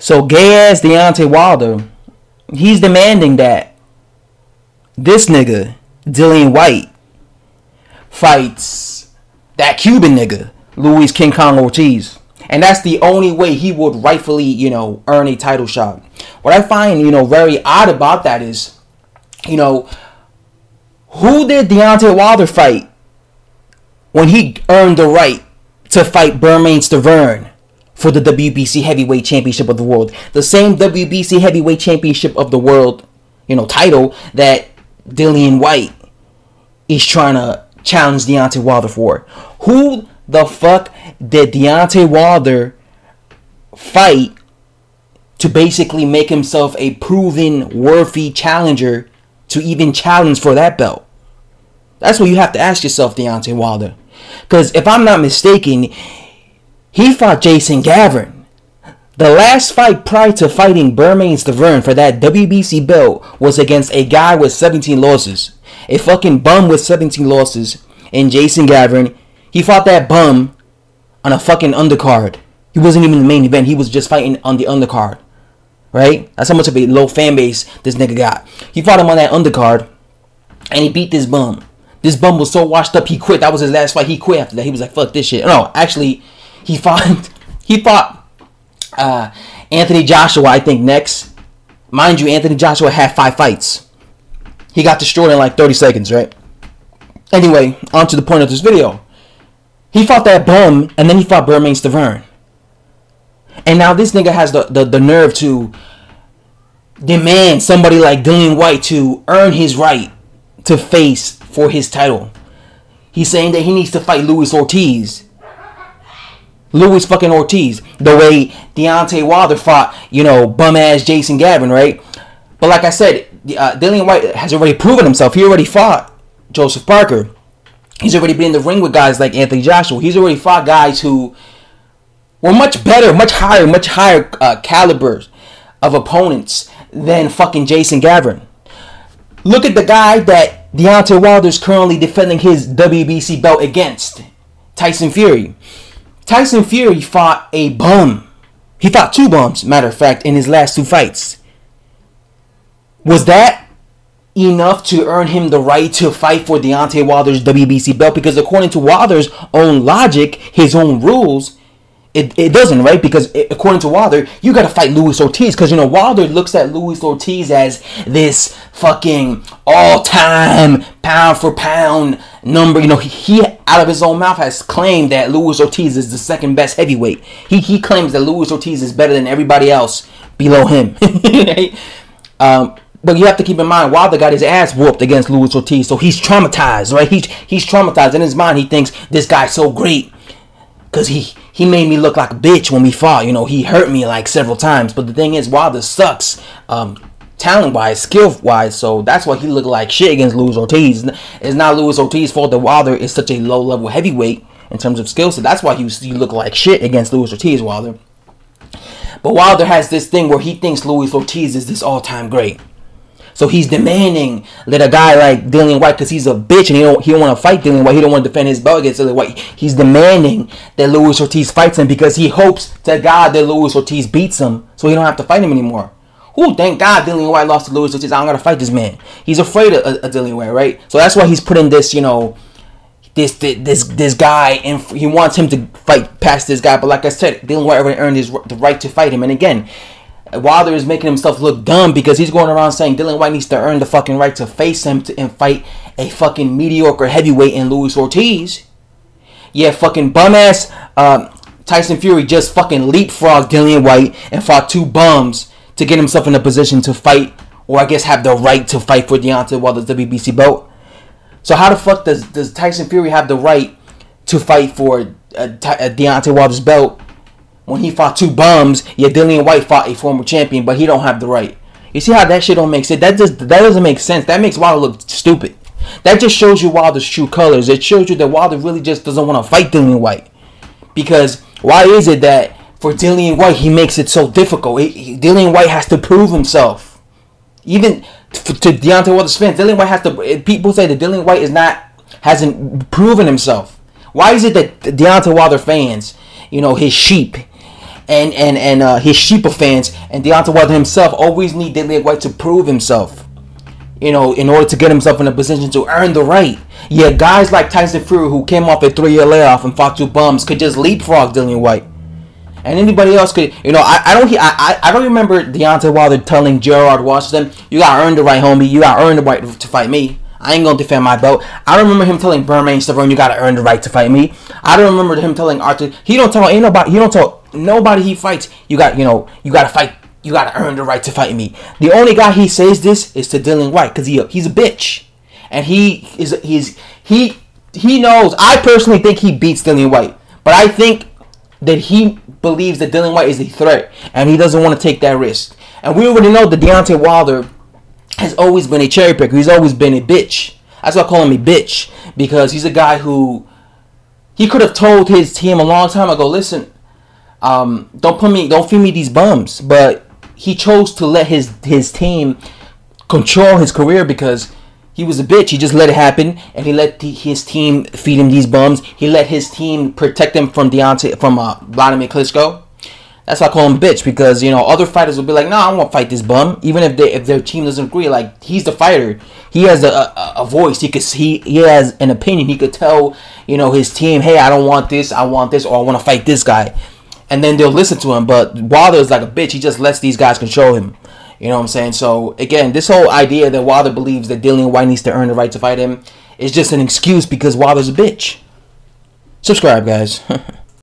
So gay ass Deontay Wilder, he's demanding that this nigga, Dillian Whyte, fights that Cuban nigga, Luis King Kong Ortiz. And that's the only way he would rightfully, earn a title shot. What I find, very odd about that is, who did Deontay Wilder fight when he earned the right to fight Bermane Stiverne for the WBC Heavyweight Championship of the World? The same WBC Heavyweight Championship of the World, title that Dillian Whyte is trying to challenge Deontay Wilder for. Who the fuck did Deontay Wilder fight to basically make himself a proven worthy challenger to even challenge for that belt? That's what you have to ask yourself, Deontay Wilder. Because if I'm not mistaken, he fought Jason Gavin. The last fight prior to fighting Bermane Stiverne for that WBC belt was against a guy with 17 losses. A fucking bum with 17 losses in Jason Gavin. He fought that bum on a fucking undercard. He wasn't even in the main event. He was just fighting on the undercard. Right? That's how much of a low fan base this nigga got. He fought him on that undercard, and he beat this bum. This bum was so washed up, he quit. That was his last fight. He quit after that. He was like, fuck this shit. No, actually, he fought Anthony Joshua, I think, next. Mind you, Anthony Joshua had 5 fights. He got destroyed in like 30 seconds, right? Anyway, on to the point of this video. He fought that bum, and then he fought Bermane Stiverne. And now this nigga has the nerve to demand somebody like Dillian Whyte to earn his right to face for his title. He's saying that he needs to fight Luis Ortiz. Luis fucking Ortiz. The way Deontay Wilder fought, bum-ass Jason Gavin, right? But like I said, Dillian Whyte has already proven himself. He already fought Joseph Parker. He's already been in the ring with guys like Anthony Joshua. He's already fought guys who were much better, much higher calibers of opponents than fucking Jason Gavin. Look at the guy that Deontay Wilder is currently defending his WBC belt against, Tyson Fury. Tyson Fury fought a bum. He fought 2 bums, matter of fact, in his last 2 fights. Was that enough to earn him the right to fight for Deontay Wilder's WBC belt? Because according to Wilder's own logic, his own rules, it doesn't, right? Because according to Wilder, you gotta fight Luis Ortiz. Because, Wilder looks at Luis Ortiz as this fucking all-time, pound-for-pound number. He out of his own mouth has claimed that Luis Ortiz is the second best heavyweight. He claims that Luis Ortiz is better than everybody else below him. Right? But you have to keep in mind, Wilder got his ass whooped against Luis Ortiz, so he's traumatized, right? He's traumatized. In his mind, he thinks this guy's so great because he made me look like a bitch when we fought. He hurt me like several times. But the thing is, Wilder sucks talent-wise, skill-wise, so that's why he looked like shit against Luis Ortiz. It's not Luis Ortiz's fault that Wilder is such a low-level heavyweight in terms of skill set. That's why he looked like shit against Luis Ortiz, Wilder. But Wilder has this thing where he thinks Luis Ortiz is this all-time great. So he's demanding that a guy like Dillian Whyte, because he's a bitch and he don't want to fight Dillian Whyte, he don't want to defend his belt against Dillian Whyte. He's demanding that Luis Ortiz fights him because he hopes to God that Luis Ortiz beats him so he don't have to fight him anymore. Ooh, thank God Dillian Whyte lost to Luis Ortiz. I don't got to fight this man. He's afraid of Dillian Whyte, right? So that's why he's putting this, this guy, and he wants him to fight past this guy. But like I said, Dillian Whyte already earned the right to fight him. And again, Wilder is making himself look dumb because he's going around saying Dillian Whyte needs to earn the fucking right to face him and fight a fucking mediocre heavyweight in Luis Ortiz. Yeah, fucking bum-ass Tyson Fury just fucking leapfrogged Dillian Whyte and fought 2 bums to get himself in a position to fight, or I guess have the right to fight for Deontay Wilder's WBC belt. So how the fuck does Tyson Fury have the right to fight for Deontay Wilder's belt when he fought 2 bums? Yeah, Dillian Whyte fought a former champion, but he don't have the right. You see how that shit don't make sense? That doesn't make sense. That makes Wilder look stupid. That just shows you Wilder's true colors. It shows you that Wilder really just doesn't want to fight Dillian Whyte. Because why is it that for Dillian Whyte he makes it so difficult? Dillian Whyte has to prove himself. Even to Deontay Wilder's fans, Dillian Whyte has to. People say that Dillian Whyte hasn't proven himself. Why is it that Deontay Wilder fans, his sheep, and his sheeple fans and Deontay Wilder himself always need Dillian Whyte to prove himself. You know, in order to get himself in a position to earn the right. Yeah, guys like Tyson Fury, who came off a 3-year layoff and fought 2 bums, could just leapfrog Dillian Whyte. And anybody else could, you know, I don't remember Deontay Wilder telling Gerard Washington, you gotta earn the right, homie. You gotta earn the right to fight me. I ain't gonna defend my belt. I don't remember him telling Berman Stavron, you gotta earn the right to fight me. I don't remember him telling Arthur. He don't tell nobody he fights. You gotta fight. You gotta earn the right to fight me. The only guy he says this is to Dillian Whyte because he's a bitch, and he knows. I personally think he beats Dillian Whyte, but I think that he believes that Dillian Whyte is a threat, and he doesn't want to take that risk. And we already know that Deontay Wilder has always been a cherry picker. He's always been a bitch. That's why I call him a bitch, because he's a guy who he could have told his team a long time ago, listen, don't feed me these bums. But he chose to let his team control his career because he was a bitch. He just let it happen, and he let his team feed him these bums. He let his team protect him from Vladimir Klitschko. That's why I call him a bitch, because, you know, other fighters will be like, no, I don't want to fight this bum, even if their team doesn't agree. Like, he's the fighter. He has a voice. He has an opinion. He could tell, you know, his team, hey, I don't want this, I want this, or I want to fight this guy. And then they'll listen to him. But Wilder is like a bitch. He just lets these guys control him. You know what I'm saying? So, again, this whole idea that Wilder believes that Dillian Whyte needs to earn the right to fight him is just an excuse because Wilder's a bitch. Subscribe, guys.